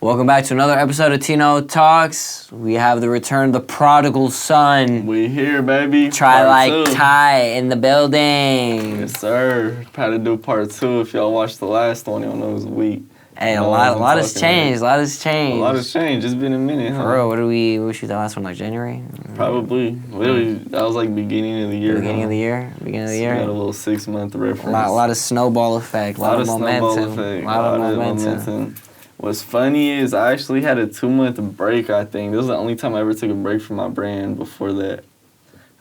Welcome back to another episode of Tino Talks. We have the return of the Prodigal Son. We here, baby. Try like Part 2. Ty in the building. Yes, sir. Had to do part 2. If y'all watched the last one, y'all know it was weak. Hey, a lot has changed. A lot has changed. A lot has changed. It's been a minute, huh? For real, what did we shoot the last one, like January? Probably. That was like beginning of the year. Beginning of the year? Beginning of the year? Got a little 6-month reference. A lot of snowball effect. A lot of momentum. A lot of momentum. What's funny is I actually had a 2-month break, I think. This was the only time I ever took a break from my brand before that.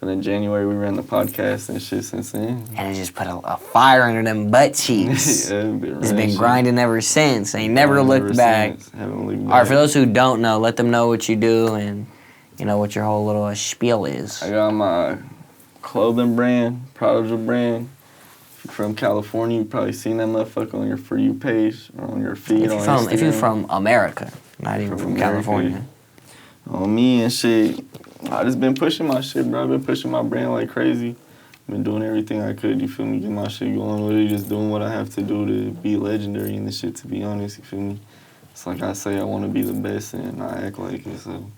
And then January, we ran the podcast and shit since then. And it just put a fire under them butt cheeks. Yeah, it's been grinding ever since. Ain't never looked back. Haven't looked back. All right, for those who don't know, let them know what you do and, you know, what your whole little spiel is. I got my clothing brand, Prodigal brand. If you're from California, you've probably seen that motherfucker on your For You page or on your feed on Instagram. If you're from America, not even from California. On me and shit. I just been pushing my shit, bro. I've been pushing my brand like crazy. Been doing everything I could, you feel me? Get my shit going with it. Just doing what I have to do to be legendary in this shit, to be honest, you feel me? It's like I say, I want to be the best and I act like it, so.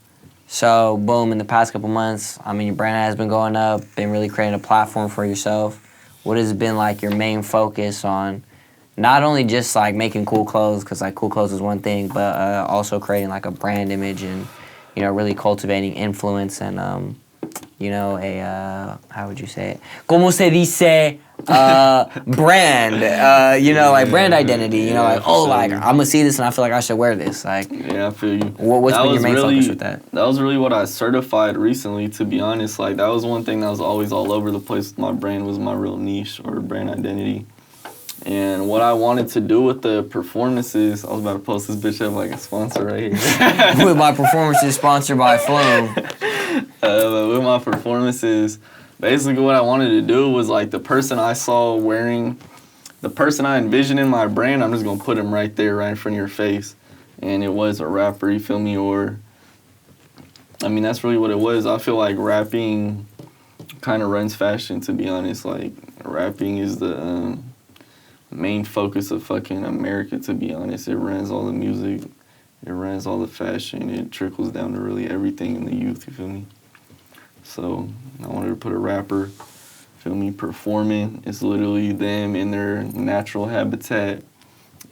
So, boom, in the past couple months, I mean, your brand has been going up, been really creating a platform for yourself. What has been, like, your main focus on not only just, like, making cool clothes, because, like, cool clothes is one thing, but also creating, like, a brand image and, you know, really cultivating influence and, you know, how would you say it? Como se dice brand, you know, like brand identity, you know, like, oh, like, I'm going to see this and I feel like I should wear this. Like, yeah, I feel you. What's been your main focus with that? That was really what I certified recently, to be honest. Like, that was one thing that was always all over the place with my brand was my real niche or brand identity. And what I wanted to do with the performances, I was about to post this bitch up like a sponsor right here. With my performances sponsored by Flume. With my performances, basically what I wanted to do was like the person I saw wearing, the person I envisioned in my brand, I'm just going to put him right there, right in front of your face. And it was a rapper, you feel me? Or, I mean, that's really what it was. I feel like rapping kind of runs fashion, to be honest. Like, rapping is the main focus of fucking America, to be honest. It runs all the music, it runs all the fashion, it trickles down to really everything in the youth, you feel me? So I wanted to put a rapper, feel me, performing. It's literally them in their natural habitat,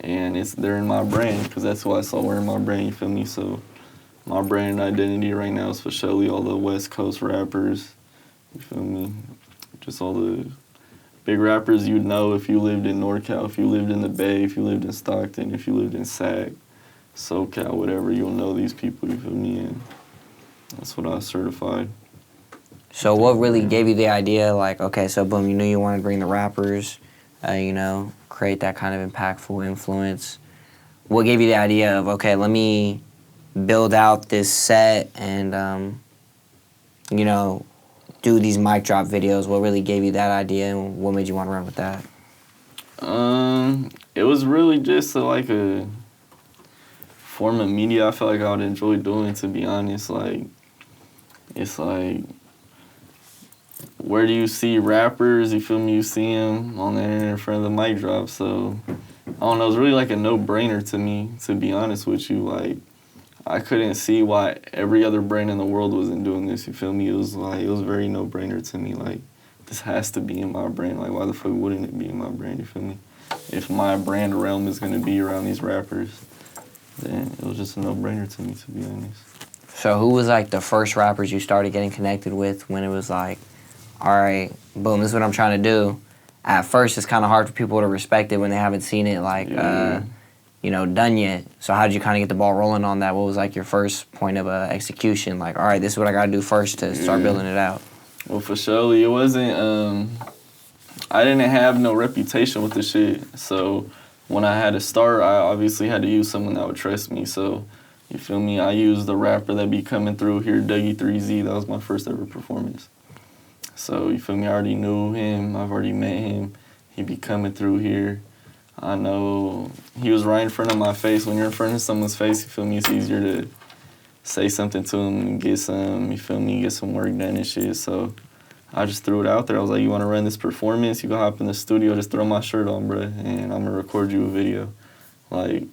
and they're in my brand, because that's who I saw wearing my brand, you feel me? So my brand identity right now is for surely all the West Coast rappers, you feel me? Just all the big rappers you'd know if you lived in NorCal, if you lived in the Bay, if you lived in Stockton, if you lived in Sac, SoCal, whatever, you'll know these people, you feel me? And that's what I certified. So what really gave you the idea, like, okay, so boom, you knew you wanted to bring the rappers, you know, create that kind of impactful influence. What gave you the idea of, okay, let me build out this set and, you know, do these mic drop videos? What really gave you that idea and what made you want to run with that? It was really just like a form of media I felt like I would enjoy doing, to be honest. Like, it's like, where do you see rappers? You feel me? You see them on the internet in front of the mic drop. So, I don't know, it was really like a no-brainer to me, to be honest with you. Like, I couldn't see why every other brand in the world wasn't doing this, you feel me? It was very no-brainer to me. Like, this has to be in my brand. Like, why the fuck wouldn't it be in my brand, you feel me? If my brand realm is going to be around these rappers, then it was just a no-brainer to me, to be honest. So who was, like, the first rappers you started getting connected with when it was like, all right, boom, this is what I'm trying to do? At first, it's kind of hard for people to respect it when they haven't seen it, like, you know, done yet. So how did you kind of get the ball rolling on that? What was, like, your first point of execution? Like, all right, this is what I got to do first to start building it out. Well, for sure, it wasn't, I didn't have no reputation with the shit. So when I had to start, I obviously had to use someone that would trust me. So, you feel me? I used the rapper that be coming through here, Dougie3Z. That was my first ever performance. So, you feel me? I already knew him. I've already met him. He be coming through here. I know he was right in front of my face. When you're in front of someone's face, you feel me, it's easier to say something to him and get some, you feel me, get some work done and shit. So I just threw it out there. I was like, you want to run this performance? You can hop in the studio, just throw my shirt on, bruh, and I'm going to record you a video. Like,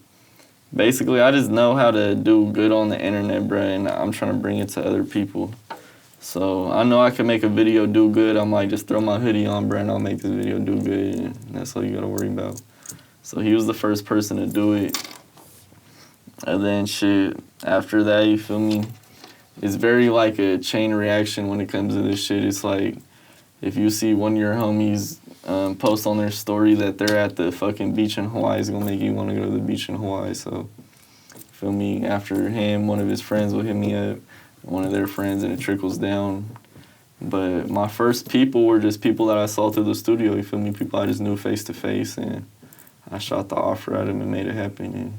Basically, I just know how to do good on the internet, bro, and I'm trying to bring it to other people. So I know I can make a video do good. I'm like, just throw my hoodie on, bro, and I'll make this video do good. And that's all you gotta worry about. So he was the first person to do it. And then shit, after that, you feel me? It's very like a chain reaction when it comes to this shit. It's like, if you see one of your homies post on their story that they're at the fucking beach in Hawaii, it's gonna make you wanna go to the beach in Hawaii. So, feel me? After him, one of his friends will hit me up, one of their friends, and it trickles down. But my first people were just people that I saw through the studio, you feel me? People I just knew face to face, and I shot the offer at him and made it happen. And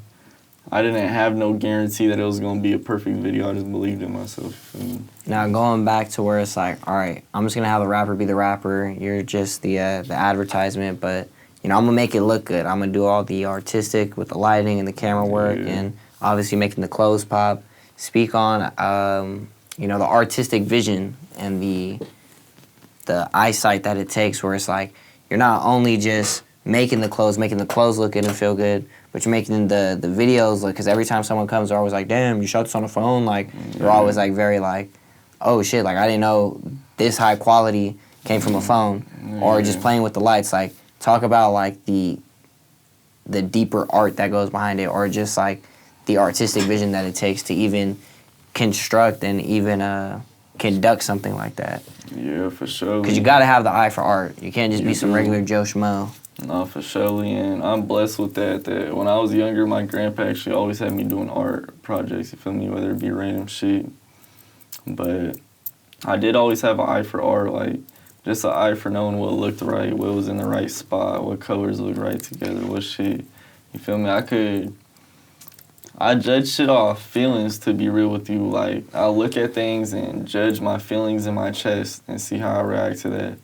I didn't have no guarantee that it was gonna be a perfect video. I just believed in myself, you feel me? Now going back to where it's like, all right, I'm just gonna have the rapper be the rapper. You're just the advertisement, but you know I'm gonna make it look good. I'm gonna do all the artistic with the lighting and the camera work, and obviously making the clothes pop. Speak on you know, the artistic vision and the eyesight that it takes, where it's like you're not only just making the clothes look good and feel good, but you're making the videos look, because every time someone comes, they're always like, damn, you shot this on a phone. Like, they're always like very like, oh shit, like I didn't know this high quality came from a phone. Or just playing with the lights. Like, talk about like the deeper art that goes behind it, or just like the artistic vision that it takes to even construct and even conduct something like that. Yeah, for sure. Because you got to have the eye for art. You can't just be some regular Joe Schmo. No, for sure, and I'm blessed with that. That when I was younger, my grandpa actually always had me doing art projects, you feel me, whether it be random shit. But I did always have an eye for art, like just an eye for knowing what looked right, what was in the right spot, what colors looked right together, what shit. You feel me? I judge shit off feelings, to be real with you. Like, I'll look at things and judge my feelings in my chest and see how I react to that.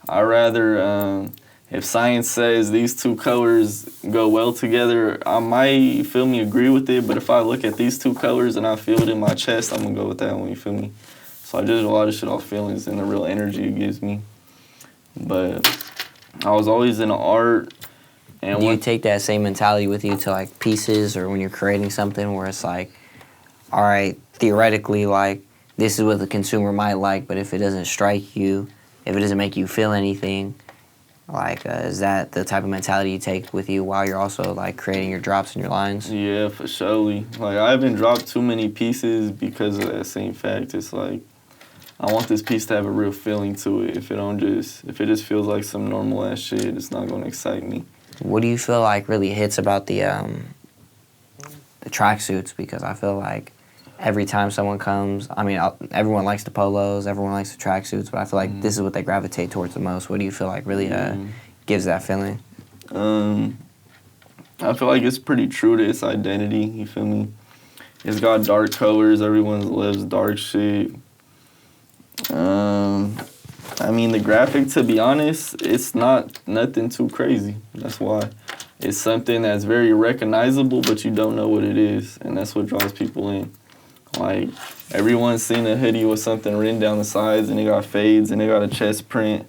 I rather, if science says these two colors go well together, I might, you feel me, agree with it. But if I look at these two colors and I feel it in my chest, I'm gonna go with that one, you feel me? So I judge a lot of shit off feelings and the real energy it gives me. But I was always into art. And do you take that same mentality with you to like pieces, or when you're creating something where it's like, all right, theoretically, like this is what the consumer might like, but if it doesn't strike you, if it doesn't make you feel anything, like is that the type of mentality you take with you while you're also like creating your drops and your lines? Yeah, for surely. Like, I haven't dropped too many pieces because of that same fact. It's like, I want this piece to have a real feeling to it. If it just feels like some normal ass shit, it's not gonna excite me. What do you feel like really hits about the tracksuits? Because I feel like every time someone comes, I mean, everyone likes the polos, everyone likes the tracksuits, but I feel like this is what they gravitate towards the most. What do you feel like really gives that feeling? I feel like it's pretty true to its identity, you feel me? It's got dark colors, everyone loves dark shit. I mean, the graphic, to be honest, it's not nothing too crazy. That's why. It's something that's very recognizable, but you don't know what it is, and that's what draws people in. Like, everyone's seen a hoodie with something written down the sides, and it got fades, and it got a chest print,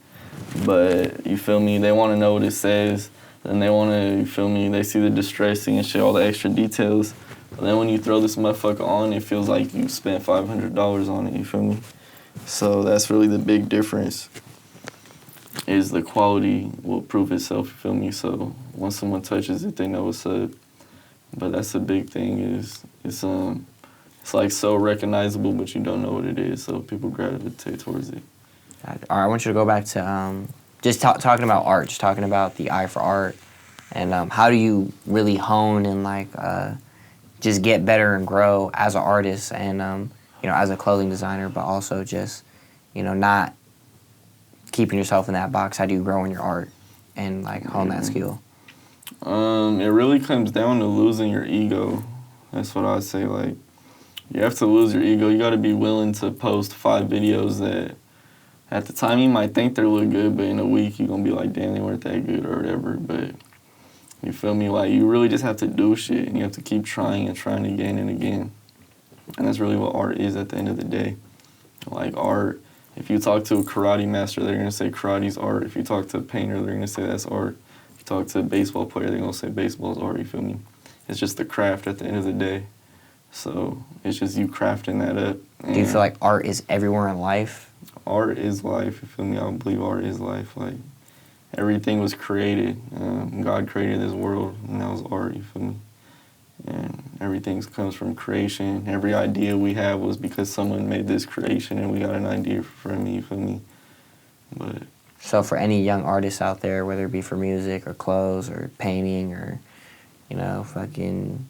but, you feel me, they want to know what it says, and they want to, you feel me, they see the distressing and shit, all the extra details, and then when you throw this motherfucker on, it feels like you spent $500 on it, you feel me? So that's really the big difference, is the quality will prove itself, you feel me? So once someone touches it, they know what's up. But that's the big thing, is it's like so recognizable, but you don't know what it is, so people gravitate towards it. All right, I want you to go back to just talking about art, just talking about the eye for art, and how do you really hone and like just get better and grow as an artist and you know, as a clothing designer, but also just, you know, not keeping yourself in that box. How do you grow in your art and like hone that skill? It really comes down to losing your ego. That's what I'd say. Like, you have to lose your ego. You got to be willing to post 5 videos that at the time you might think they look good, but in a week you're going to be like, damn, they weren't that good or whatever. But you feel me? Like, you really just have to do shit, and you have to keep trying and trying again and again. And that's really what art is at the end of the day. Like, art, if you talk to a karate master, they're going to say karate's art. If you talk to a painter, they're going to say that's art. If you talk to a baseball player, they're going to say baseball's art, you feel me? it's just a craft at the end of the day. So it's just you crafting that up. Do you feel like art is everywhere in life? Art is life, you feel me? I believe art is life. Like, everything was created. God created this world, and that was art, you feel me? And everything comes from creation. Every idea we have was because someone made this creation, and we got an idea from it, you feel me? But So for any young artists out there, whether it be for music or clothes or painting or, you know, fucking,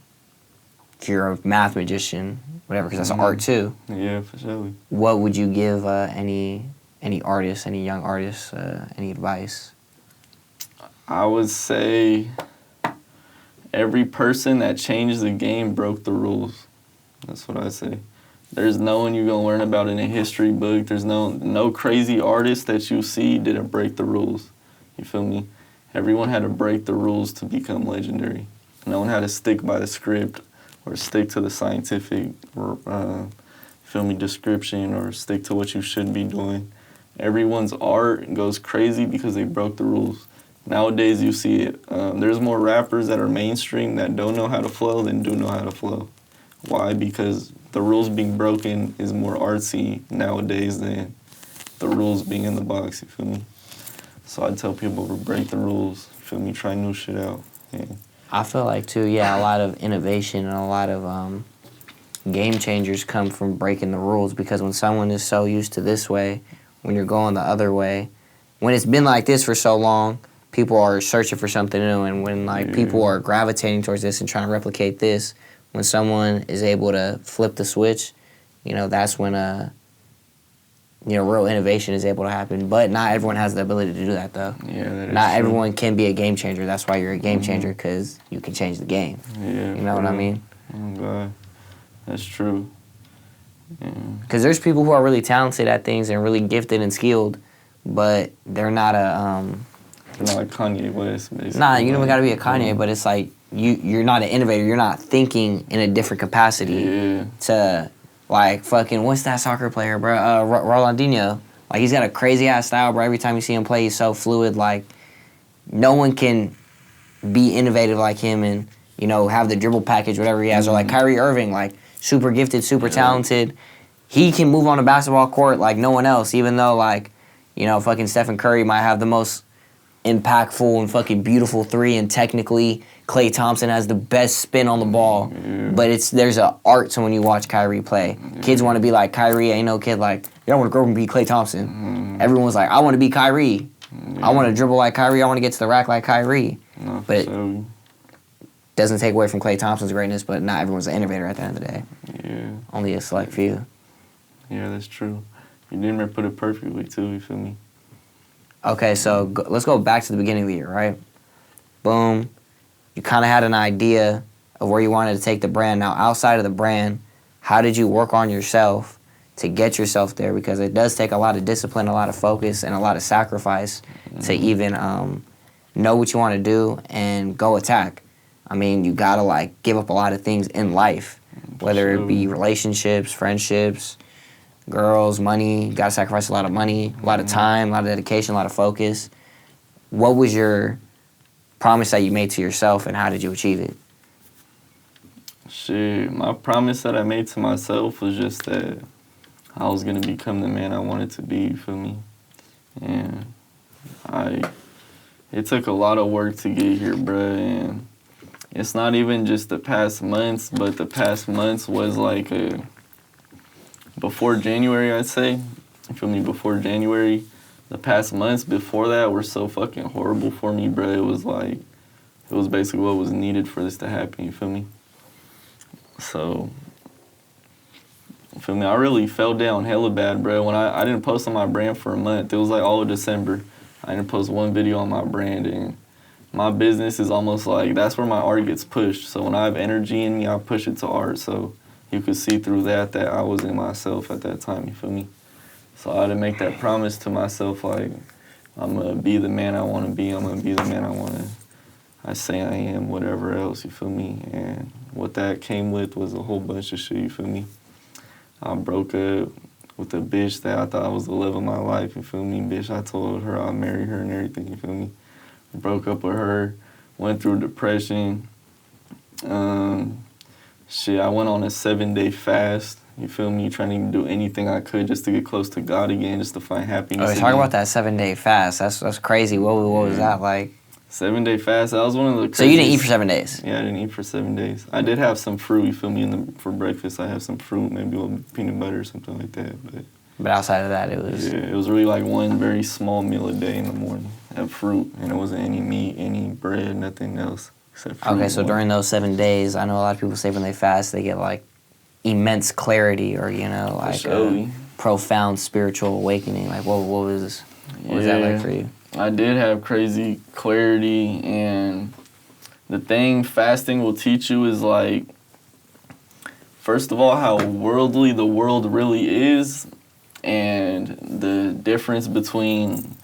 if you're a math magician, whatever, because that's art too. Yeah, for sure. What would you give any artist, any young artist, any advice? I would say every person that changed the game broke the rules. That's what I say. There's no one you're gonna learn about in a history book. There's no crazy artist that you see didn't break the rules. You feel me? Everyone had to break the rules to become legendary. No one had to stick by the script or stick to the scientific, feel me, description, or stick to what you should be doing. Everyone's art goes crazy because they broke the rules. Nowadays, you see it. There's more rappers that are mainstream that don't know how to flow than do know how to flow. Why? Because the rules being broken is more artsy nowadays than the rules being in the box, you feel me? So I tell people to break the rules, you feel me? Try new shit out. Yeah. I feel like too, yeah, a lot of innovation and a lot of game changers come from breaking the rules, because when someone is so used to this way, when you're going the other way, when it's been like this for so long, people are searching for something new, and when people are gravitating towards this and trying to replicate this, when someone is able to flip the switch, you know, that's when real innovation is able to happen. But not everyone has the ability to do that, though. Yeah, that is Not true. everyone can be a game changer. That's why you're a game changer, because you can change the game. Yeah, You know what I mean? Oh, God. That's true. Yeah. Because there's people who are really talented at things and really gifted and skilled, but they're not a... You're not like Kanye West, basically. Nah, you don't even got to be a Kanye, but it's like you're not an innovator. You're not thinking in a different capacity Yeah. to, like, fucking, what's that soccer player, bro? Ronaldinho. Like, he's got a crazy-ass style, bro. Every time you see him play, he's so fluid. Like, no one can be innovative like him and, you know, have the dribble package, whatever he has. Or like Kyrie Irving, like, super gifted, super talented. He can move on a basketball court like no one else, even though, like, you know, fucking Stephen Curry might have the most impactful and fucking beautiful three, and technically Klay Thompson has the best spin on the ball. But there's an art to when you watch Kyrie play. Kids want to be like Kyrie. Ain't no kid like, I want to grow up and be Klay Thompson. Everyone's like, I want to be Kyrie. I want to dribble like Kyrie. I want to get to the rack like Kyrie. No, But so, doesn't take away from Klay Thompson's greatness, but not everyone's an innovator at the end of the day. yeah. Only a select few. Yeah, that's true. You didn't put it perfectly, too, you feel me? Okay, so let's go back to the beginning of the year, right? Boom. You kind of had an idea of where you wanted to take the brand. Now, outside of the brand, how did you work on yourself to get yourself there? Because it does take a lot of discipline, a lot of focus, and a lot of sacrifice to even know what you want to do and go attack. I mean, you got to, like, give up a lot of things in life, whether it be relationships, friendships, girls, money. You got to sacrifice a lot of money, a lot of time, a lot of dedication, a lot of focus. What was your promise that you made to yourself, and how did you achieve it? Shit, my promise that I made to myself was just that I was going to become the man I wanted to be, you feel me? And it took a lot of work to get here, bruh, and it's not even just the past months, but the past months was like before January, I'd say. You feel me? Before January. The past months before that were so fucking horrible for me, bro. It was basically what was needed for this to happen, you feel me? So, you feel me? I really fell down hella bad, bro. When I didn't post on my brand for a month. It was like all of December. I didn't post one video on my brand, and my business is almost like, that's where my art gets pushed. So when I have energy in me, I push it to art. So you could see through that I wasn't myself at that time, you feel me? So I had to make that promise to myself, like, I'm going to be the man I want to be. I'm going to be the man I say I am, whatever else, you feel me? And what that came with was a whole bunch of shit, you feel me? I broke up with a bitch that I thought was the love of my life, you feel me? Bitch, I told her I'd marry her and everything, you feel me? Broke up with her, went through depression, Shit, I went on a 7-day fast. You feel me? Trying to do anything I could just to get close to God again, just to find happiness. Oh, talk about that 7-day fast. That's crazy. What was that like? 7-day fast. That was one of the craziest. So you didn't eat for 7 days? Yeah, I didn't eat for 7 days. I did have some fruit. You feel me? For breakfast, I have some fruit, maybe a little peanut butter or something like that. But outside of that, it was. Yeah, it was really like one very small meal a day in the morning. Have fruit, and it wasn't any meat, any bread, nothing else except fruit. Okay, so during those 7 days, I know a lot of people say when they fast, they get like immense clarity, or like a profound spiritual awakening. Like, what was that like for you? I did have crazy clarity, and the thing fasting will teach you is like, first of all, how worldly the world really is, and the difference between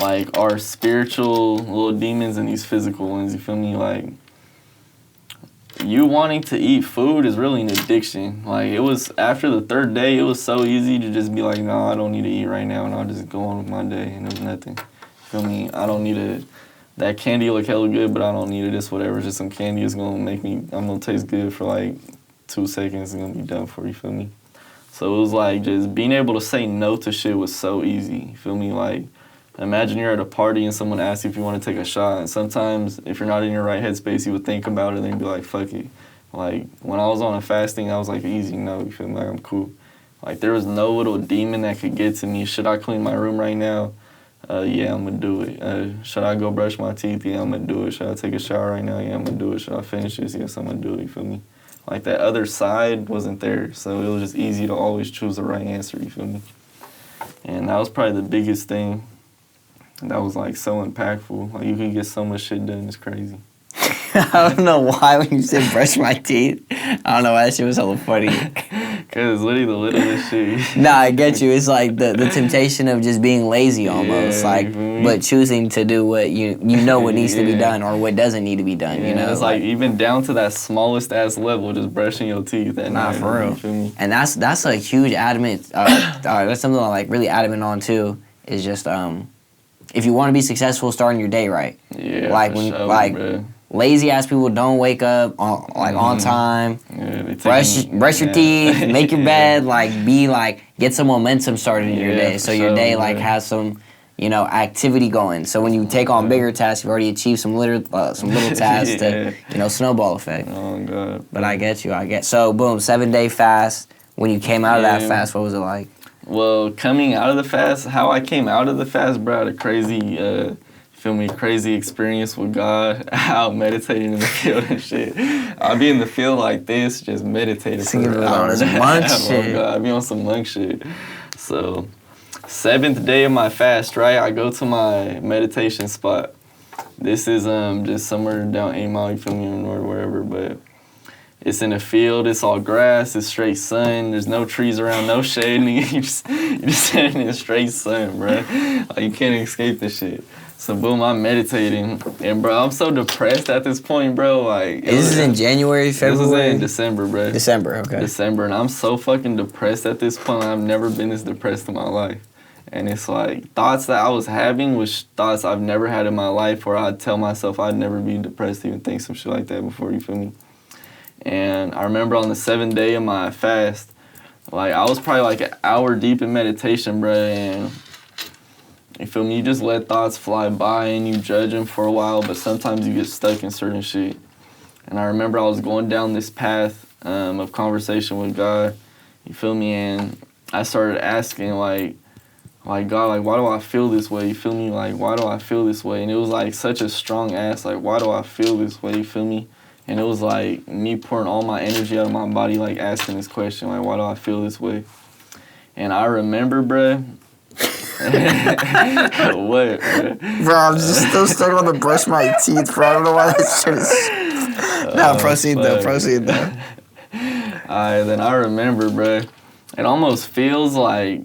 like our spiritual little demons and these physical ones. You feel me? Like, you wanting to eat food is really an addiction. Like, it was after the 3rd day, it was so easy to just be like, no, I don't need to eat right now, and I'll just go on with my day, and there's nothing. Feel me? I don't need it. That candy look hella good, but I don't need it. It's whatever. It's just some candy is gonna make me. I'm gonna taste good for like 2 seconds. It's gonna be done for you. Feel me? So it was like just being able to say no to shit was so easy. You feel me? Like, imagine you're at a party and someone asks you if you want to take a shot. And sometimes if you're not in your right headspace, you would think about it and then be like, fuck it. Like, when I was on a fasting, I was like, easy no. You feel me? Like, I'm cool. Like, there was no little demon that could get to me. Should I clean my room right now? Yeah, I'm going to do it. Should I go brush my teeth? Yeah, I'm going to do it. Should I take a shower right now? Yeah, I'm going to do it. Should I finish this? Yes, I'm going to do it. You feel me? Like, that other side wasn't there. So it was just easy to always choose the right answer. You feel me? And that was probably the biggest thing. That was, like, so impactful. Like, you could get so much shit done. It's crazy. I don't know why when you said brush my teeth, I don't know why that shit was hella funny. Because it's literally the littlest shit. Nah, I get you. It's like the temptation of just being lazy almost. Yeah, like, but choosing to do what you know what needs to be done or what doesn't need to be done, you know? It's like even down to that smallest ass level, just brushing your teeth at night. For real. You feel me? And that's a huge adamant, that's something I'm like really adamant on too, is just, if you want to be successful, starting your day right. Yeah, like when sure, like bro. Lazy ass people don't wake up on time. Yeah, brush your teeth, make your bed, get some momentum started in your day, so your day has some activity going. So when you take on bigger tasks, you've already achieved some little tasks to snowball effect. Oh God. But I get you. So boom, 7-day fast. When you came out of that fast, what was it like? Well, coming out of the fast, how I came out of the fast, bro, I had a crazy, crazy experience with God, out meditating in the field and shit. I'll be in the field like this, just meditating for an hour and a half. Oh God, I'll be on some monk shit. So, 7th day of my fast, right? I go to my meditation spot. This is just somewhere down 8 Mile, you feel me, or wherever, but it's in a field, it's all grass, it's straight sun, there's no trees around, no shade, nigga. You're just sitting in straight sun, bro. Like, you can't escape this shit. So boom, I'm meditating, and bro, I'm so depressed at this point, bro. Like, this is in January, February? This is in December, bro. December, okay. December, and I'm so fucking depressed at this point. I've never been this depressed in my life. And it's like, thoughts that I was having was thoughts I've never had in my life, or I'd tell myself I'd never be depressed to even think some shit like that before, you feel me? And I remember on the 7th day of my fast, like, I was probably like an hour deep in meditation, bro, and you feel me? You just let thoughts fly by and you judge them for a while, but sometimes you get stuck in certain shit. And I remember I was going down this path of conversation with God, you feel me? And I started asking, like, God, like, why do I feel this way? You feel me? Like, why do I feel this way? And it was like such a strong ask, like, why do I feel this way? You feel me? And it was like me pouring all my energy out of my body, like asking this question, like, why do I feel this way? And I remember, bruh. What, bruh? Bro, I'm just still stuck on the brush my teeth, bro. I don't know why this shit is. No, proceed though. Alright, then I remember, bruh. It almost feels like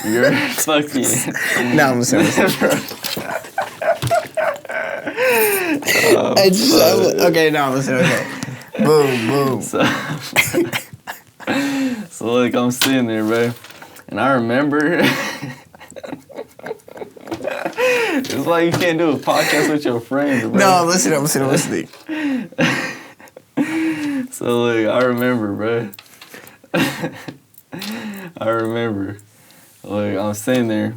you're fucking. No, I'm sorry. Okay, no, listen, okay. Boom. So like, I'm sitting there, bro, and I remember, it's like you can't do a podcast with your friends, bro. No, I'm listening. So, like, I remember, bro. I remember. Like, I'm sitting there.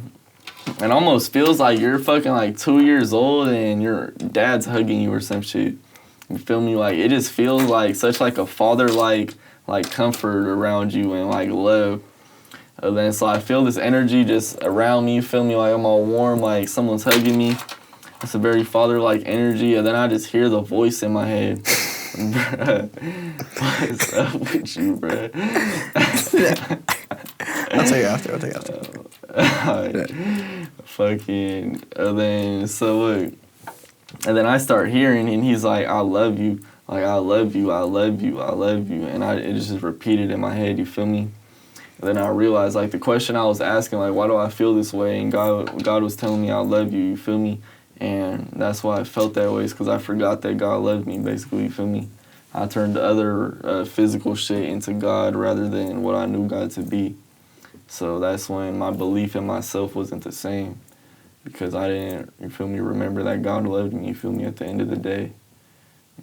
And almost feels like you're fucking like 2 years old and your dad's hugging you or some shit. You feel me? Like, it just feels like such like a father-like comfort around you and like love. And then so I feel this energy just around me, you feel me? Like I'm all warm, like someone's hugging me. It's a very father-like energy. And then I just hear the voice in my head. Bruh, what's up with you, bruh? I'll tell you after. Fucking, and then, so look, and then I start hearing, and he's like, I love you, like, I love you, I love you, I love you, and it just repeated in my head, you feel me? And then I realized, like, the question I was asking, like, why do I feel this way? And God was telling me I love you, you feel me? And that's why I felt that way, is because I forgot that God loved me, basically, you feel me? I turned other physical shit into God rather than what I knew God to be. So that's when my belief in myself wasn't the same, because I didn't, you feel me, remember that God loved me, you feel me, at the end of the day.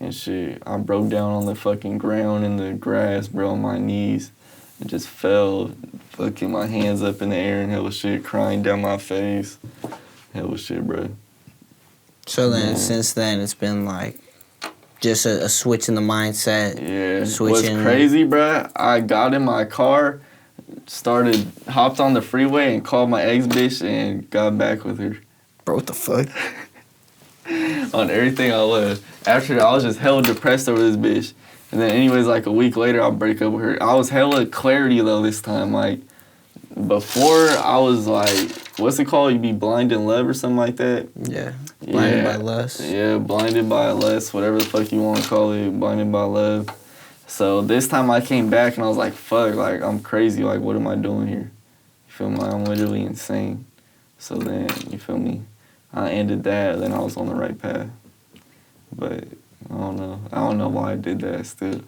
And shit, I broke down on the fucking ground in the grass, bro, on my knees, and just fell, fucking my hands up in the air and hella shit, crying down my face. Hella shit, bro. So then, since then, it's been like just a switch in the mindset. Yeah. Switching. What's crazy, bro, I got in my car, hopped on the freeway and called my ex-bitch and got back with her. Bro, what the fuck? On everything I was. After that, I was just hella depressed over this bitch. And then anyways, like a week later, I'll break up with her. I was hella clarity though this time. Like, before I was like, what's it called? You be blind in love or something like that? Yeah. Blinded by lust. Yeah, blinded by lust, whatever the fuck you want to call it, blinded by love. So this time I came back and I was like, fuck, like, I'm crazy. Like, what am I doing here? You feel me? I'm literally insane. So then, you feel me? I ended that, then I was on the right path. But I don't know. I don't know why I did that still.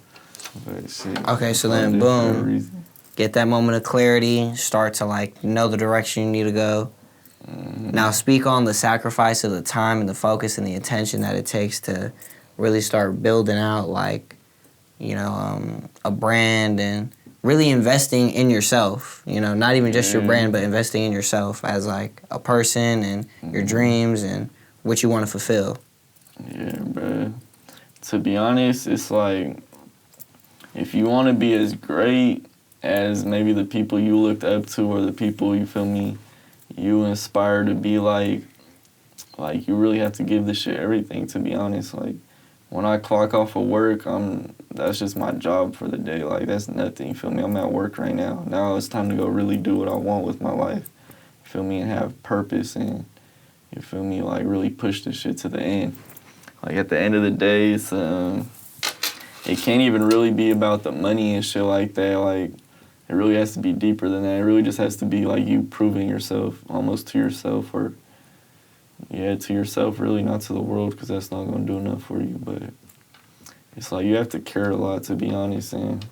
But shit. Okay, so then, boom. Get that moment of clarity. Start to, like, know the direction you need to go. Mm-hmm. Now, speak on the sacrifice of the time and the focus and the attention that it takes to really start building out, like, you know, a brand and really investing in yourself, you know, not even just your brand, but investing in yourself as like a person and your dreams and what you want to fulfill. Yeah, bro. To be honest, it's like, if you want to be as great as maybe the people you looked up to or the people, you feel me, you inspire to be like you really have to give this shit everything, to be honest. Like, when I clock off of work, that's just my job for the day. Like, that's nothing, you feel me? I'm at work right now. Now it's time to go really do what I want with my life, you feel me, and have purpose and, you feel me, like, really push this shit to the end. Like, at the end of the day, it's, it can't even really be about the money and shit like that. Like, it really has to be deeper than that. It really just has to be, like, you proving yourself, almost to yourself, or, yeah, to yourself, really, not to the world, because that's not going to do enough for you. But it's like you have to care a lot, to be honest, and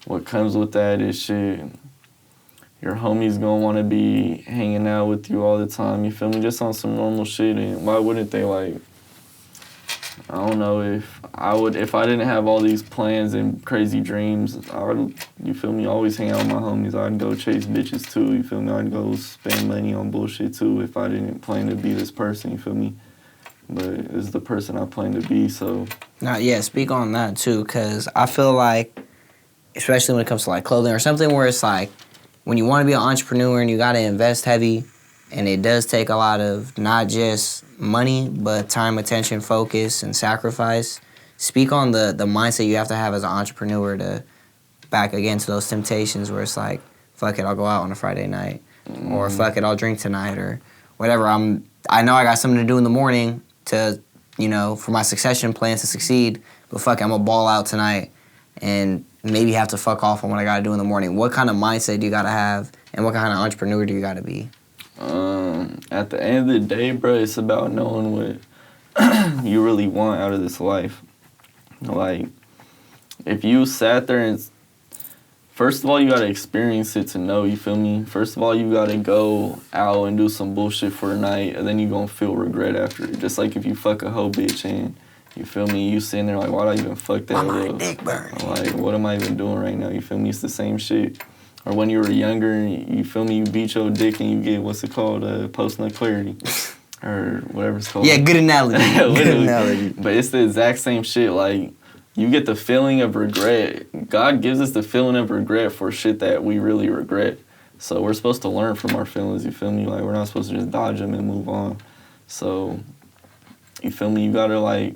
what comes with that is shit. Your homies going to want to be hanging out with you all the time, you feel me, just on some normal shit, and why wouldn't they, like, I don't know, if I didn't have all these plans and crazy dreams, I would, you feel me, always hang out with my homies. I'd go chase bitches too, you feel me? I'd go spend money on bullshit too if I didn't plan to be this person, you feel me? But it's the person I plan to be, so. Now, yeah, speak on that too, because I feel like, especially when it comes to like clothing or something where it's like, when you want to be an entrepreneur and you got to invest heavy, and it does take a lot of not just money, but time, attention, focus, and sacrifice. Speak on the mindset you have to have as an entrepreneur to back against those temptations where it's like, fuck it, I'll go out on a Friday night. Or fuck it, I'll drink tonight, or whatever. I know I got something to do in the morning to, you know, for my succession plan to succeed, but fuck it, I'm gonna ball out tonight and maybe have to fuck off on what I gotta do in the morning. What kind of mindset do you gotta have, and what kind of entrepreneur do you gotta be? At the end of the day, bro, it's about knowing what you really want out of this life. Like, if you sat there and, first of all, you gotta experience it to know, you feel me? First of all, you gotta go out and do some bullshit for a night, and then you gonna feel regret after it. Just like if you fuck a hoe bitch and You feel me? You sitting there like, why'd I even fuck that Why my up? dick burning? Like, what am I even doing right now? You feel me? It's the same shit. Or when you were younger, you feel me? You beat your dick and you get, what's it called? Post-nut clarity. Or whatever it's called. Yeah, good analogy. Good Literally. analogy. But it's the exact same shit. Like, you get the feeling of regret. God gives us the feeling of regret for shit that we really regret. So we're supposed to learn from our feelings, you feel me? Like, we're not supposed to just dodge them and move on. So, you feel me? You gotta, like,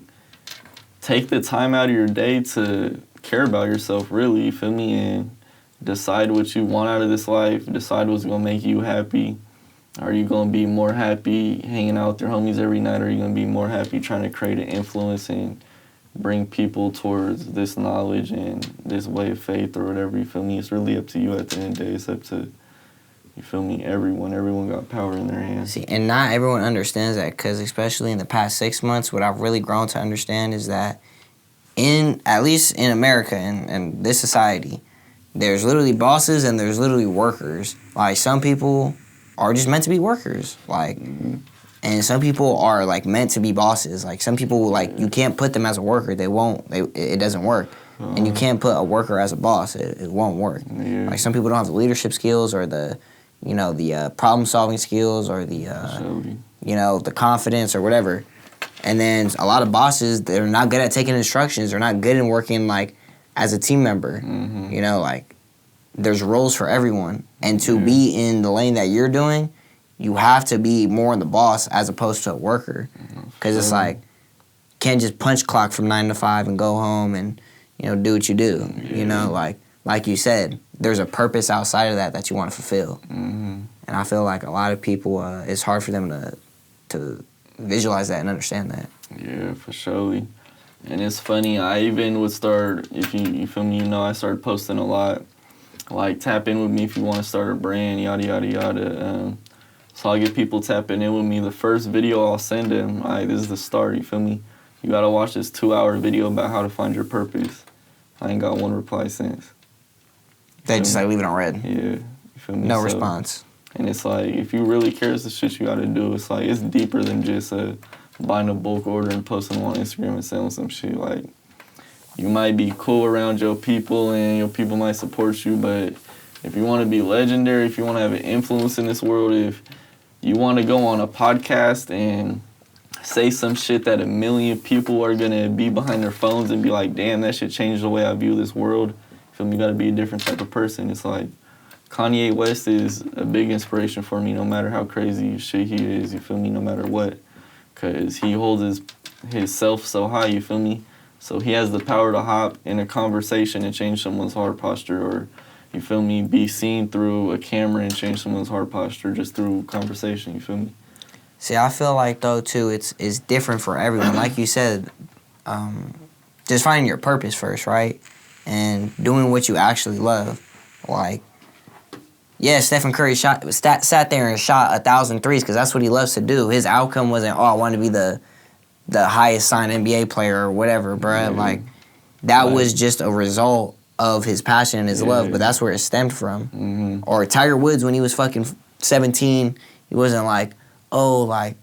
take the time out of your day to care about yourself, really, you feel me? And decide what you want out of this life. Decide what's gonna make you happy. Are you gonna be more happy hanging out with your homies every night? Or are you gonna be more happy trying to create an influence and bring people towards this knowledge and this way of faith or whatever, you feel me? It's really up to you at the end of the day. It's up to, you feel me, everyone. Everyone got power in their hands. See, and not everyone understands that, because especially in the past 6 months, what I've really grown to understand is that at least in America and this society, there's literally bosses and there's literally workers. Like, some people are just meant to be workers. Like, and some people are, like, meant to be bosses. Like, some people, like, you can't put them as a worker. It doesn't work. And you can't put a worker as a boss. It won't work. Yeah. Like, some people don't have the leadership skills or the problem-solving skills or the confidence or whatever. And then a lot of bosses, they're not good at taking instructions. They're not good in working, like, as a team member. Mm-hmm. You know, like, there's roles for everyone. And to be in the lane that you're doing, you have to be more the boss as opposed to a worker. Because it's like, can't just punch clock from 9 to 5 and go home and, do what you do. Yeah. You know, like you said, there's a purpose outside of that you want to fulfill. Mm-hmm. And I feel like a lot of people, it's hard for them to visualize that and understand that. Yeah, for sure. And it's funny, I even would start, if you feel me, I started posting a lot. Like, tap in with me if you want to start a brand, yada, yada, yada. So I'll get people tapping in with me. The first video I'll send them, this is the start, you feel me? You got to watch this 2-hour video about how to find your purpose. I ain't got one reply since. They just, leave it on red. Yeah, you feel me? No So, response. And it's like, if you really care, it's the shit you got to do. It's like, it's deeper than just buying a bulk order and posting them on Instagram and selling some shit. Like, you might be cool around your people and your people might support you, but if you want to be legendary, if you want to have an influence in this world, if you want to go on a podcast and say some shit that 1 million people are going to be behind their phones and be like, damn, that shit changed the way I view this world, you feel me? You got to be a different type of person. It's like, Kanye West is a big inspiration for me, no matter how crazy shit he is, you feel me, no matter what. Because he holds his self so high, you feel me? So he has the power to hop in a conversation and change someone's heart posture, or, you feel me, be seen through a camera and change someone's heart posture just through conversation, you feel me? See, I feel like, though, too, it's different for everyone. Like you said, just finding your purpose first, right? And doing what you actually love. Like, yeah, Stephen Curry sat there and shot 1,000 threes because that's what he loves to do. His outcome wasn't, I want to be the highest signed NBA player or whatever, bruh. Yeah. Like, that was just a result of his passion and his love, but that's where it stemmed from. Mm-hmm. Or Tiger Woods, when he was fucking 17, he wasn't like, I'm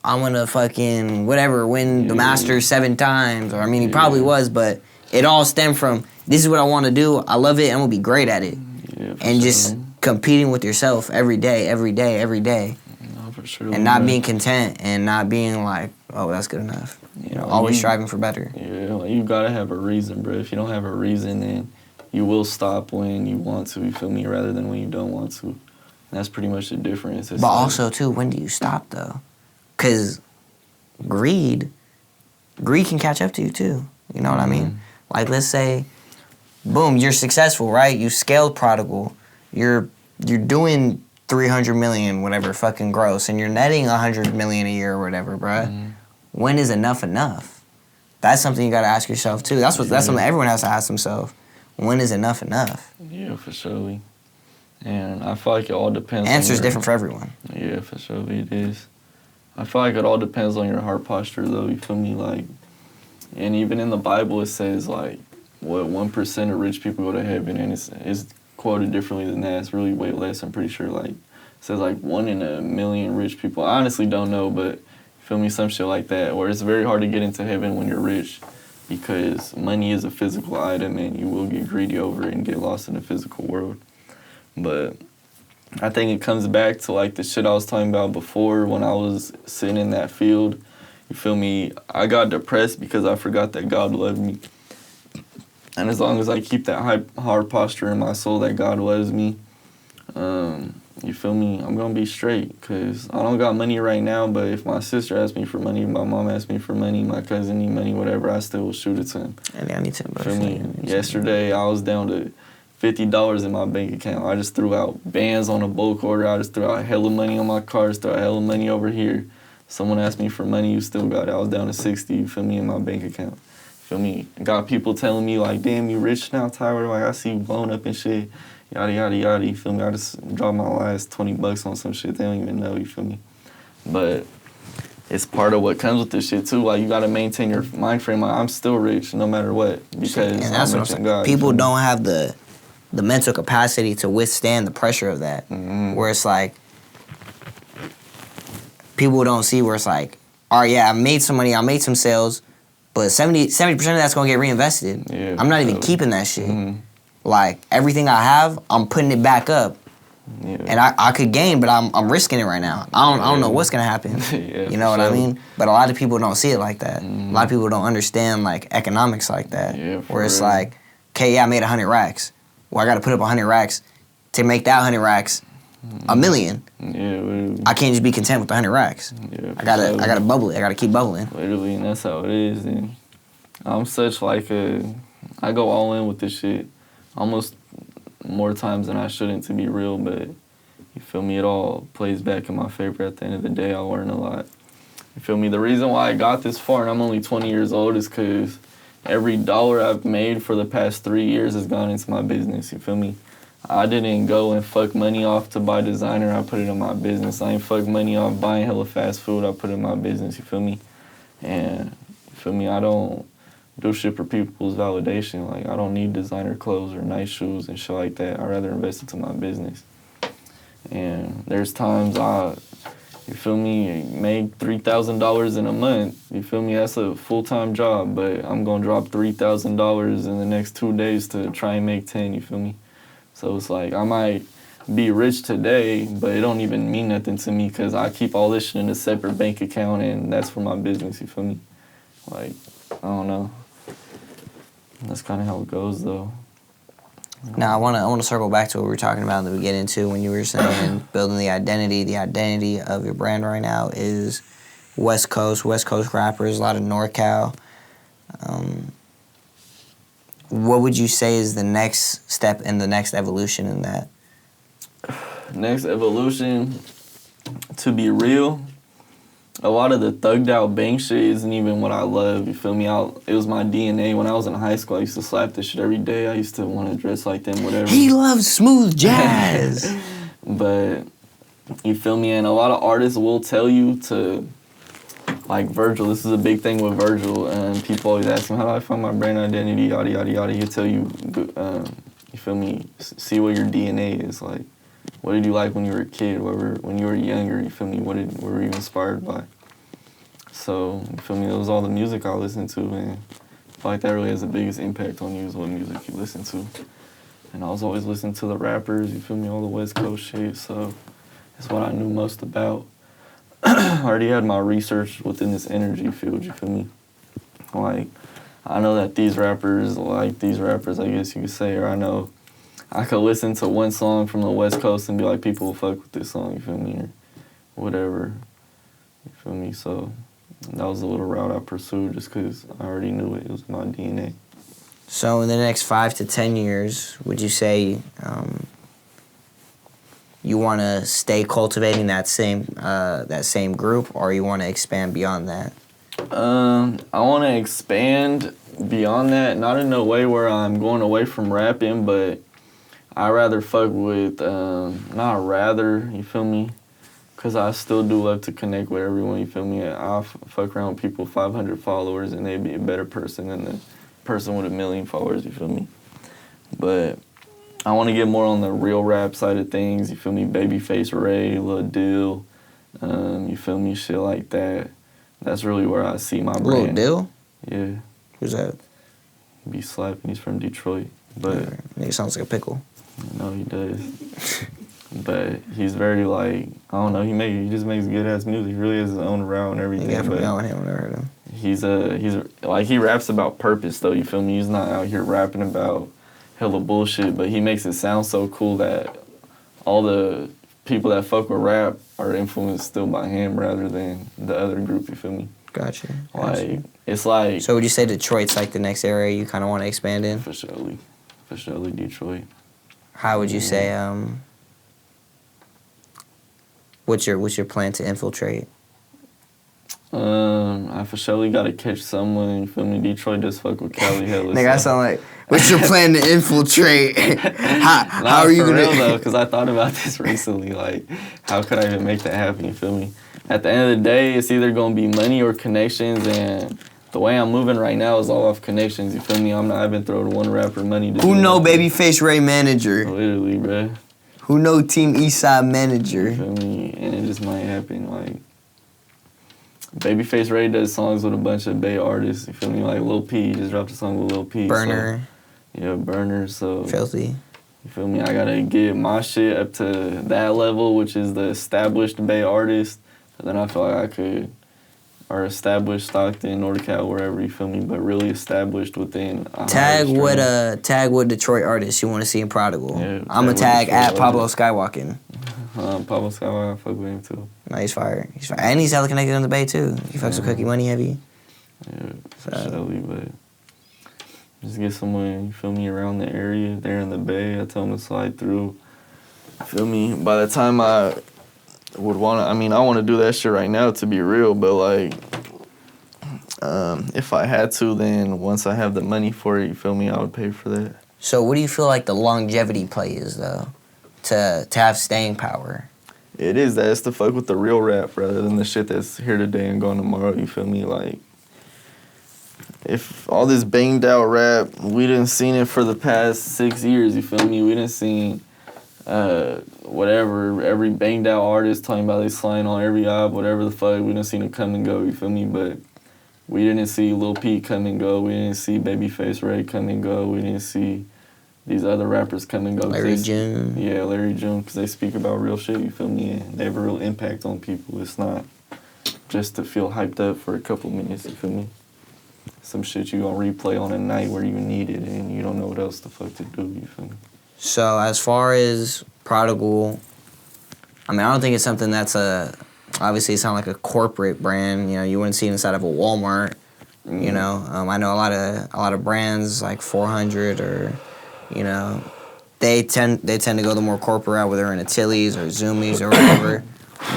gonna fucking win the Masters 7 times. Or, he probably was, but it all stemmed from, this is what I want to do, I love it, and I'm gonna be great at it. Yeah, And just competing with yourself every day. No, for sure. And not being content and not being like, that's good enough. Always striving for better. Yeah, like, you gotta have a reason, bro. If you don't have a reason, then you will stop when you want to, you feel me, rather than when you don't want to. And that's pretty much the difference. It's But like, also, too, when do you stop, though? Because greed can catch up to you, too. You know what I mean? Like, let's say, boom, you're successful, right? You scaled Prodigal. You're doing 300 million, whatever, fucking gross, and you're netting 100 million a year or whatever, bruh. When is enough enough? That's something you gotta ask yourself, too. That's something everyone has to ask themselves. When is enough enough? Yeah, for sure. And I feel like it all depends. Answer's different for everyone. Yeah, for sure it is. I feel like it all depends on your heart posture, though. You feel me? Like, and even in the Bible, it says, like, 1% of rich people go to heaven, and it's quoted differently than that. It's really way less, I'm pretty sure. Like, it says, like, 1 in a million rich people. I honestly don't know, but you feel me? Some shit like that. Or it's very hard to get into heaven when you're rich because money is a physical item and you will get greedy over it and get lost in the physical world. But I think it comes back to like the shit I was talking about before when I was sitting in that field. You feel me? I got depressed because I forgot that God loved me. And as long as I keep that hard posture in my soul that God loves me, you feel me? I'm going to be straight because I don't got money right now, but if my sister asks me for money, my mom asks me for money, my cousin need money, whatever, I still will shoot it to him. And I need $10. Feel me? Yesterday, I was down to $50 in my bank account. I just threw out bands on a bulk order. I just threw out hella money on my cars, threw out hella money over here. Someone asked me for money, you still got it. I was down to 60, you feel me, in my bank account. Feel me? Got people telling me like, damn, you rich now, Tyler? Like, I see you blown up and shit. Yada, yada, yada, you feel me? I just dropped my last $20 on some shit they don't even know, you feel me? But it's part of what comes with this shit, too. Like, you got to maintain your mind frame. Like, I'm still rich no matter what because and that's I'm what rich I'm in God. People don't have the mental capacity to withstand the pressure of that. Mm-hmm. Where it's like, people don't see where it's like, all right, yeah, I made some money, I made some sales, but 70% of that's going to get reinvested. Yeah, I'm not even keeping that shit. Mm-hmm. Like, everything I have, I'm putting it back up. Yeah. And I could gain, but I'm risking it right now. I don't know what's going to happen. Yeah, You know what I mean? But a lot of people don't see it like that. Mm-hmm. A lot of people don't understand, like, economics like that. Yeah, for where it's real. like, okay, yeah, I made 100 racks. Well, I got to put up 100 racks to make that 100 racks a million. Yeah, I can't just be content with the 100 racks. yeah, I gotta bubble it. I gotta keep bubbling. literally, and that's how it is. And I'm such like I go all in with this shit almost more times than I shouldn't, to be real, but you feel me, it all plays back in my favor at the end of the day. I learn a lot. You feel me? The reason why I got this far and I'm only 20 years old is because every dollar I've made for the past 3 years has gone into my business, you feel me? I didn't go and fuck money off to buy designer, I put it in my business. I ain't fuck money off buying hella fast food, I put it in my business, you feel me? And, you feel me, I don't do shit for people's validation. Like, I don't need designer clothes or nice shoes and shit like that. I'd rather invest into my business. And there's times you feel me, make $3,000 in a month. You feel me? That's a full-time job, but I'm gonna drop $3,000 in the next 2 days to try and make 10, you feel me? So it's like, I might be rich today, but it don't even mean nothing to me because I keep all this shit in a separate bank account and that's for my business, you feel me? Like, I don't know. That's kind of how it goes, though. Now, I want to circle back to what we were talking about in the beginning, too, when you were saying building the identity. The identity of your brand right now is West Coast rappers, a lot of NorCal. What would you say is the next step and the next evolution in that? Next evolution, to be real, a lot of the thugged out bank shit isn't even what I love, you feel me? It was my DNA. When I was in high school, I used to slap this shit every day. I used to want to dress like them, whatever. He loves smooth jazz. But, you feel me? And a lot of artists will tell you to, like Virgil, this is a big thing with Virgil, and people always ask him, how do I find my brand identity, yada, yada, yada. He'll tell you, you feel me, see what your DNA is, like, what did you like when you were a kid, when you were younger, you feel me, what were you inspired by? So, you feel me, it was all the music I listened to, and I feel like that really has the biggest impact on you is what music you listen to. And I was always listening to the rappers, you feel me, all the West Coast shit, so that's what I knew most about. I already had my research within this energy field, you feel me? Like, I know that these rappers like these rappers, I guess you could say, or I know I could listen to one song from the West Coast and be like, people will fuck with this song, you feel me, or whatever, you feel me? So that was the little route I pursued just because I already knew it was my DNA. So in the next 5 to 10 years, would you say you want to stay cultivating that same group, or you want to expand beyond that? I want to expand beyond that, not in a way where I'm going away from rapping, but I rather fuck with, not rather, you feel me? Because I still do love to connect with everyone, you feel me? I fuck around with people with 500 followers and they'd be a better person than the person with 1 million followers, you feel me? But I want to get more on the real rap side of things, you feel me? Babyface Ray, Lil Dill, you feel me? Shit like that. that's really where I see my Little brand. Dill? Yeah, Who's that? he be slapping. He's from Detroit, but Nigga sounds like a pickle. no, he does. But he's very like, I don't know. He just makes good ass music. He really has his own route and everything. Yeah, from but Yellow Him, I never heard him. he's like he raps about purpose though. You feel me? He's not out here rapping about hella bullshit, but he makes it sound so cool that all the people that fuck with rap are influenced still by him rather than the other group. You feel me? Gotcha. Like it's like So would you say Detroit's like the next area you kind of want to expand in? for surely Detroit. How would you say what's your plan to infiltrate? I for surely gotta catch someone. You feel me? Detroit just fuck with Cali hella. Nigga, I sound like, what's your plan to infiltrate? how are you for gonna? real though? Because I thought about this recently. Like, how could I even make that happen? You feel me? At the end of the day, it's either gonna be money or connections, and the way I'm moving right now is all off connections. You feel me? I've been throwing one rapper money. To Who do know nothing. Babyface Ray manager? Literally, bruh. Who know Team Eastside You manager? feel me? And it just might happen. Like, Babyface Ray does songs with a bunch of Bay artists. You feel me? Like Lil P just dropped a song with Lil P. Burner, So, yeah, Burner. So Filthy. you feel me? I gotta get my shit up to that level, which is the established Bay artist. So then I feel like I could, or established Stockton, NorCal, wherever, you feel me? But really established within. a Tag higher what Detroit artist you want to see in Prodigal. Yeah, I'm gonna tag tag what at Detroit Pablo artist. Skywalking. Pablo Skywalker, I fuck with him too. No, he's fire. He's fire. And he's hella connected on the Bay too. He fucks with Cookie Money heavy. Yeah, for So- surely, but just get someone, you feel me, around the area, there in the Bay. I tell them to slide through. You feel me? By the time I would want to, I want to do that shit right now to be real, but like, if I had to, then once I have the money for it, you feel me, I would pay for that. So what do you feel like the longevity play is though, to have staying power? It is that. It's to fuck with the real rap rather than the shit that's here today and gone tomorrow, you feel me? Like, if all this banged out rap, we didn't seen it for the past 6 years, you feel me? We didn't seen whatever, every banged out artist talking about they sliding on every album, whatever the fuck, we didn't seen it come and go, you feel me? But we didn't see Lil Peep come and go, we didn't see Babyface Ray come and go, we didn't see these other rappers come and go. Larry June. Yeah, Larry June, because they speak about real shit, you feel me? And they have a real impact on people. It's not just to feel hyped up for a couple minutes, you feel me? Some shit you gonna replay on a night where you need it and you don't know what else the fuck to do, you feel me? So as far as Prodigal, I don't think it's something that's obviously it's not like a corporate brand. You know, you wouldn't see it inside of a Walmart. Mm-hmm. You know, I know a lot of brands like 400 or, you know, they tend to go the more corporate route, whether in a Tilly's or Zoomies or whatever.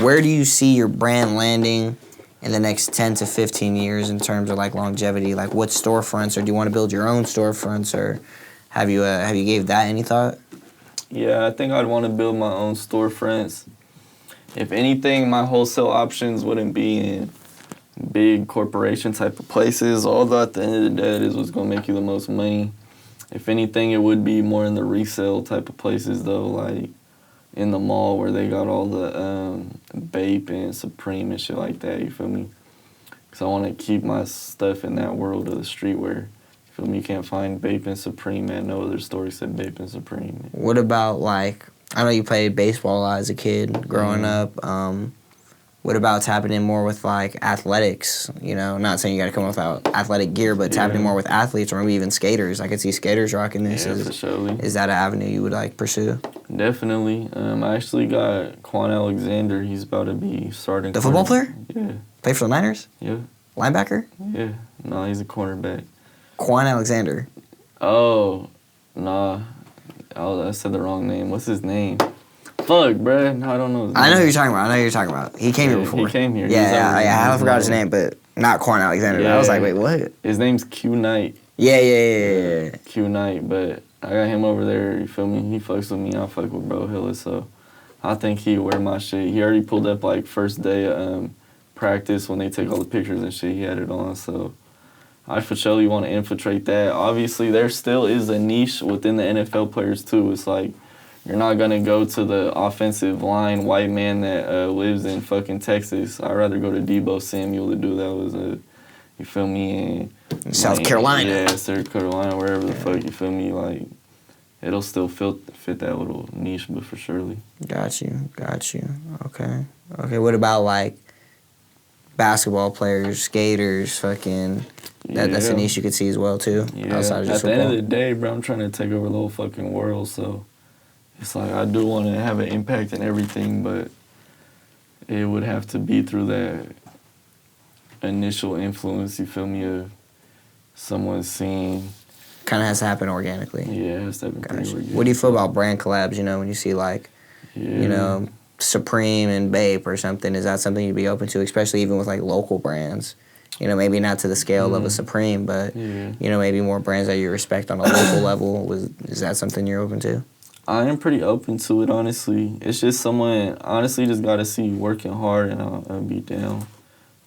Where do you see your brand landing in the next 10 to 15 years in terms of like longevity? Like what storefronts, or do you want to build your own storefronts, or have you gave that any thought? Yeah, I think I'd want to build my own storefronts. If anything, my wholesale options wouldn't be in big corporation type of places, although at the end of the day, that is what's going to make you the most money. If anything, it would be more in the resale type of places, though, like in the mall where they got all the Bape and Supreme and shit like that, you feel me? Because I want to keep my stuff in that world of the streetwear. You feel me? You can't find Bape and Supreme at no other store except Bape and Supreme. What about, like, I know you played baseball a lot as a kid growing up. What about tapping in more with, like, athletics? You know, not saying you got to come without athletic gear, but tapping in more with athletes or maybe even skaters. I could see skaters rocking this. Yeah, for sure. Is that an avenue you would, like, pursue? Definitely. I actually got Quan Alexander. He's about to be starting. The football player? Yeah. Play for the Niners? Yeah. Linebacker? Yeah. No, he's a cornerback. Quan Alexander. Oh, nah. I said the wrong name. What's his name? Fuck, bruh. No, I don't know his name. I know who you're talking about. He came here before. He came here. Yeah, I forgot his name, but not Quan Alexander. Yeah. I was like, wait, what? His name's Q Knight. Yeah. Q Knight, but I got him over there, you feel me? He fucks with me, I fuck with Bro Hilla, so I think he'd wear my shit. He already pulled up, like, first day of practice when they take all the pictures and shit, he had it on, so I for sure want to infiltrate that. Obviously, there still is a niche within the NFL players, too. It's like, you're not gonna go to the offensive line white man that lives in fucking Texas. I'd rather go to Debo Samuel, the dude that was you feel me, in South Carolina. Yeah, South Carolina, wherever the fuck, you feel me, like it'll still fit that little niche, but for surely. Got you. Okay. What about like basketball players, skaters, fucking? That's a niche you could see as well too. Yeah. Outside of just At the end football. of the day, bro, I'm trying to take over the whole fucking world, so it's like I do want to have an impact in everything, but it would have to be through that initial influence, you feel me, of someone seeing. Kind of has to happen organically. Yeah, it has to happen pretty organic. What do you feel about brand collabs? You know, when you see like, you know, Supreme and Bape or something, is that something you'd be open to, especially even with like local brands? You know, maybe not to the scale of a Supreme, but you know, maybe more brands that you respect on a local level. Is that something you're open to? I am pretty open to it, honestly. It's just someone, honestly, just got to see you working hard and I'll be down.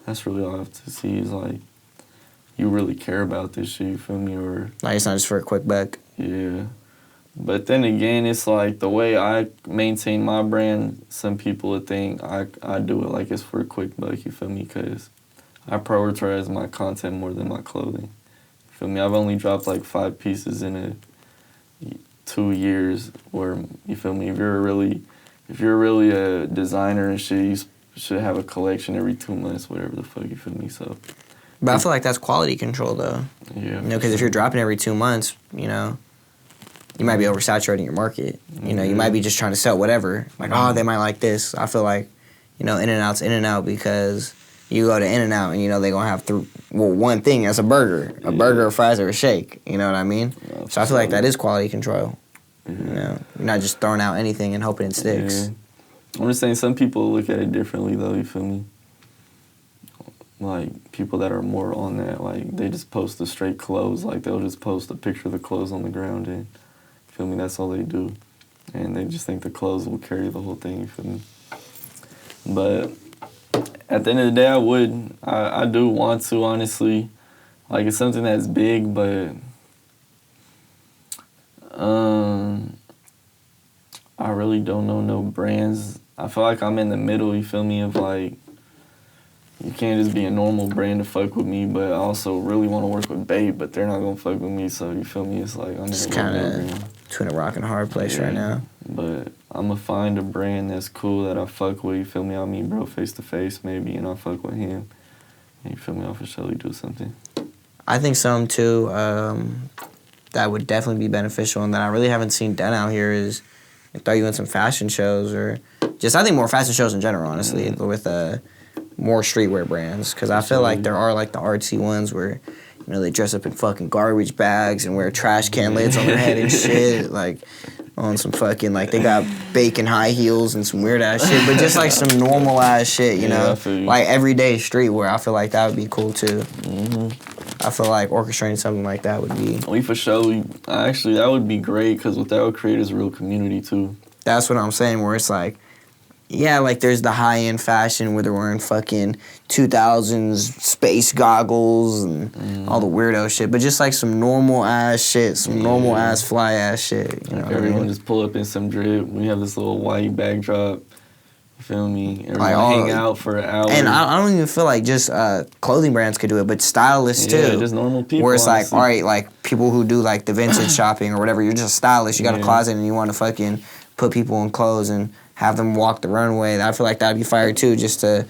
That's really all I have to see is like, you really care about this shit, you feel me? Or Like it's not just for a quick buck. yeah. But then again, it's like the way I maintain my brand, some people would think I do it like it's for a quick buck, you feel me? Because I prioritize my content more than my clothing. You feel me? I've only dropped like 5 pieces in 2 years where, you feel me? If you're really a designer and shit, you should have a collection every 2 months, whatever the fuck, you feel me? So. But I feel like that's quality control though. Yeah. You know, because if you're dropping every 2 months, you know, you might be oversaturating your market. You know, you might be just trying to sell whatever. Like, oh, they might like this. I feel like, you know, In-N-Out's In-N-Out because you go to In-N-Out and you know they're going to have one thing, that's a burger. A burger, a fries, or a shake. You know what I mean? Yeah, so I feel like that is quality control. Yeah. You know, you're not just throwing out anything and hoping it sticks. Yeah. I'm just saying some people look at it differently though, you feel me? Like, people that are more on that, like, they just post the straight clothes. Like, they'll just post a picture of the clothes on the ground and, you feel me, that's all they do. And they just think the clothes will carry the whole thing, you feel me? But at the end of the day, I do want to, honestly. Like, it's something that's big, but I really don't know no brands. I feel like I'm in the middle, you feel me, of, like, you can't just be a normal brand to fuck with me, but I also really want to work with Bape, but they're not going to fuck with me, so you feel me? It's like I'm Just kind of between a rock and a hard place right now. But I'm going to find a brand that's cool that I fuck with, you feel me? I'll meet bro face to face maybe, and I'll fuck with him. And you feel me? I'll for sure do something. I think some too that would definitely be beneficial and that I really haven't seen done out here is throw you in some fashion shows or just, I think more fashion shows in general, honestly, with more streetwear brands, because I feel like there are like the artsy ones where, you know, they dress up in fucking garbage bags and wear trash can lids on their head and shit, like on some fucking, like they got bacon high heels and some weird ass shit, but just like some normal ass shit, you know, like everyday streetwear. I feel like that would be cool too. I feel like orchestrating something like that would be. We for sure, actually that would be great because what that would create is a real community too. That's what I'm saying, where it's like, yeah, like there's the high-end fashion where they're wearing fucking 2000s space goggles and all the weirdo shit, but just like some normal-ass shit, some normal-ass fly-ass shit, you know what I Everyone mean? just pull up in some drip. We have this little white backdrop. You feel me? Everyone Like hang out for an hour. And I don't even feel like just clothing brands could do it, but stylists too. Yeah, just normal people. Where it's honestly. like, all right, like people who do like the vintage shopping or whatever, you're just a stylist. You got a closet and you want to fucking put people in clothes and have them walk the runway. I feel like that'd be fire too, just to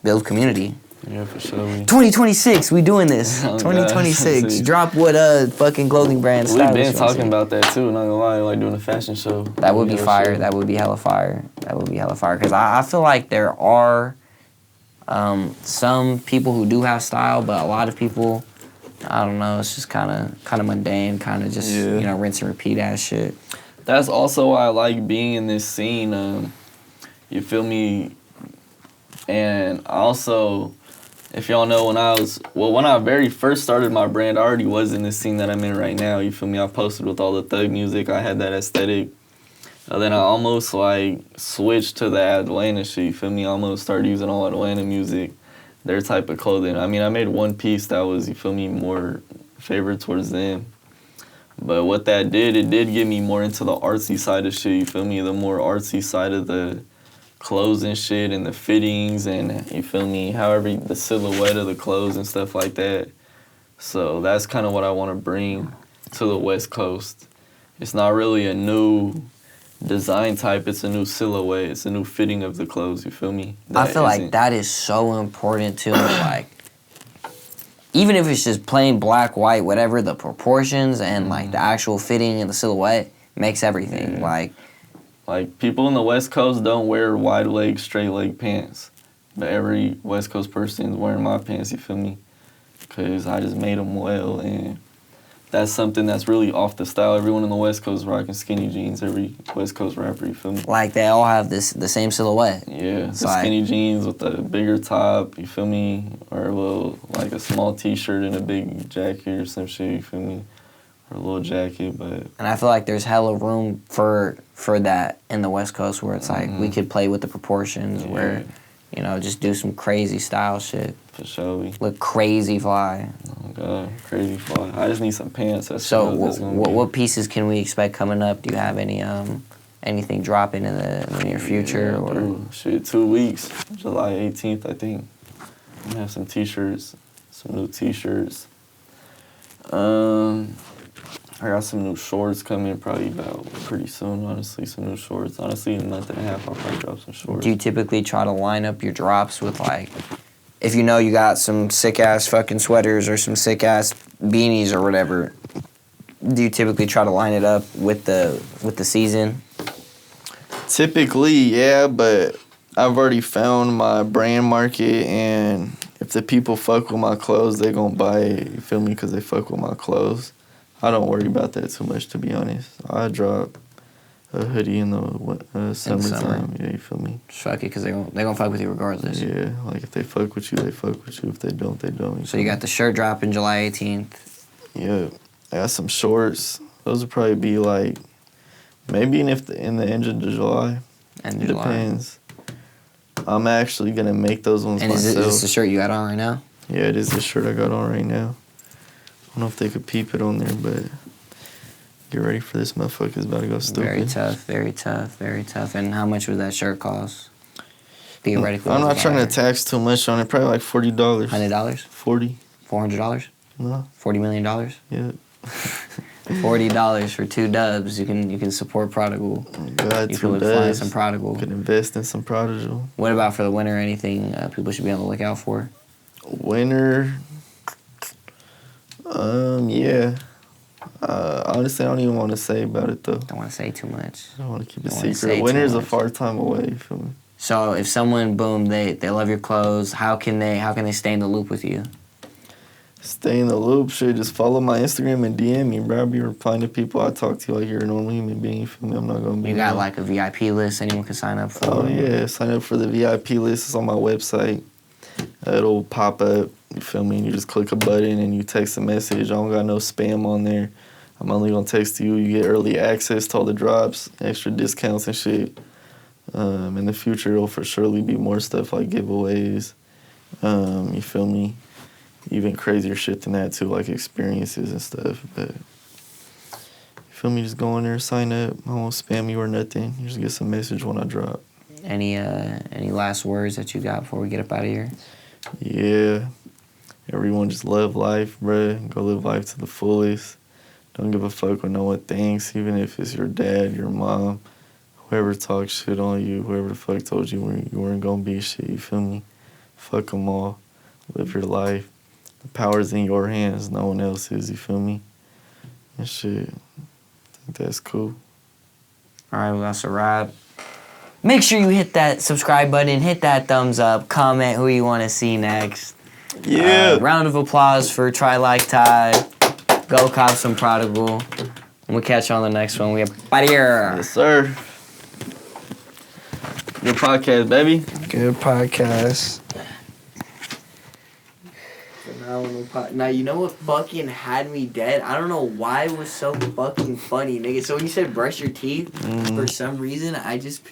build community. Yeah, for sure. 2026, we doing this. Oh, 2026, drop what fucking clothing brand We've stylist been you wanna talking see. about that too, not gonna lie, like doing a fashion show. That would be fire. That would be hella fire. That would be hella fire. Because I feel like there are some people who do have style, but a lot of people, I don't know, it's just kind of mundane, kind of just, you know, rinse and repeat ass shit. That's also why I like being in this scene. You feel me? And also, if y'all know, when I very first started my brand, I already was in this scene that I'm in right now. You feel me? I posted with all the thug music. I had that aesthetic. And then I almost like switched to the Atlanta shit. You feel me? I almost started using all Atlanta music, their type of clothing. I mean, I made one piece that was, you feel me, more favored towards them. But what that did, it did get me more into the artsy side of shit, you feel me? The more artsy side of the clothes and shit and the fittings and, you feel me, however, the silhouette of the clothes and stuff like that. So that's kind of what I want to bring to the West Coast. It's not really a new design type, it's a new silhouette, it's a new fitting of the clothes, you feel me? I feel like that is so important too. Like, even if it's just plain black, white, whatever, the proportions and like the actual fitting and the silhouette makes everything. Yeah. Like people in the West Coast don't wear wide leg, straight leg pants, but every West Coast person is wearing my pants, you feel me? Because I just made them well, and that's something that's really off the style. Everyone in the West Coast is rocking skinny jeans, every West Coast rapper, you feel me? Like they all have the same silhouette. Yeah, It's the like- skinny jeans with the bigger top, you feel me? Or a little, like a small t-shirt and a big jacket or some shit, you feel me? Or a little jacket, but... And I feel like there's hella room for that in the West Coast where it's like we could play with the proportions where, you know, just do some crazy style shit. For sure. Look crazy fly. Oh, God, crazy fly. I just need some pants. So what pieces can we expect coming up? Do you have any anything dropping in the near future? Yeah, Or dude, shit, 2 weeks. July 18th, I think. I'm gonna have some t-shirts, some new t-shirts. I got some new shorts coming probably about pretty soon, honestly, some new shorts. Honestly, in a month and a half, I'll probably drop some shorts. do you typically try to line up your drops with like, if you know you got some sick ass fucking sweaters or some sick ass beanies or whatever, do you typically try to line it up with the season? Typically, yeah, but I've already found my brand market, and if the people fuck with my clothes, they gonna buy it, you feel me, because they fuck with my clothes. I don't worry about that too much, to be honest. I drop a hoodie in the summertime, yeah, you feel me? Just fuck it, because they gonna fuck with you regardless. Yeah, like if they fuck with you, they fuck with you. If they don't, they don't. So you got the shirt dropping July 18th. Yeah, I got some shorts. Those would probably be like, maybe in the end of July. End of July. Depends. I'm actually gonna make those ones And myself. is this the shirt you got on right now? Yeah, it is the shirt I got on right now. I don't know if they could peep it on there, but get ready for this motherfucker. It's about to go stupid. Very tough, very tough, very tough. And how much would that shirt cost? Theoretically, I'm not trying to buyer? tax too much on it. Probably like $40. $100? 40. $400? No. $40 million? Yeah. $40 for 2 dubs. You can support Prodigal. God, You two can look fly does. some Prodigal. Could invest in some Prodigal. What about for the winter? Anything people should be on the lookout for? Winter. Yeah. Honestly, I don't even want to say about it though. Don't want to say too much. I don't want to keep it Don't wanna say secret. too Winter's a much. far time away. You feel me? So if someone, boom, they love your clothes, how can they stay in the loop with you? Stay in the loop. Shit, just follow my Instagram and DM me, bro. I'll be replying to people. I talk to you like you're a normal human being. You feel me? I'm not gonna be. You got like a VIP list anyone can sign up for? Oh yeah, sign up for the VIP list. It's on my website. It'll pop up. You feel me? You just click a button and you text a message. I don't got no spam on there. I'm only gonna text you. You get early access to all the drops, extra discounts and shit. In the future, it'll for surely be more stuff like giveaways. You feel me? Even crazier shit than that too, like experiences and stuff. But you feel me? Just go in there, sign up. I won't spam you or nothing. You just get some message when I drop. Any last words that you got before we get up out of here? Yeah. Everyone just love life, bruh. Go live life to the fullest. Don't give a fuck what no one thinks, even if it's your dad, your mom, whoever talks shit on you, whoever the fuck told you you weren't gonna be shit, you feel me? Fuck them all. Live your life. The power's in your hands, no one else's, you feel me? And shit, I think that's cool. All right, well, that's a wrap. Make sure you hit that subscribe button, hit that thumbs up, comment who you want to see next. Yeah. Round of applause for Try Like Ty. Go cop some Prodigal. And we'll catch you on the next one. We have here. Yes, sir. Good podcast, baby. Good podcast. Now, you know what fucking had me dead? I don't know why it was so fucking funny, nigga. So when you said brush your teeth, for some reason, I just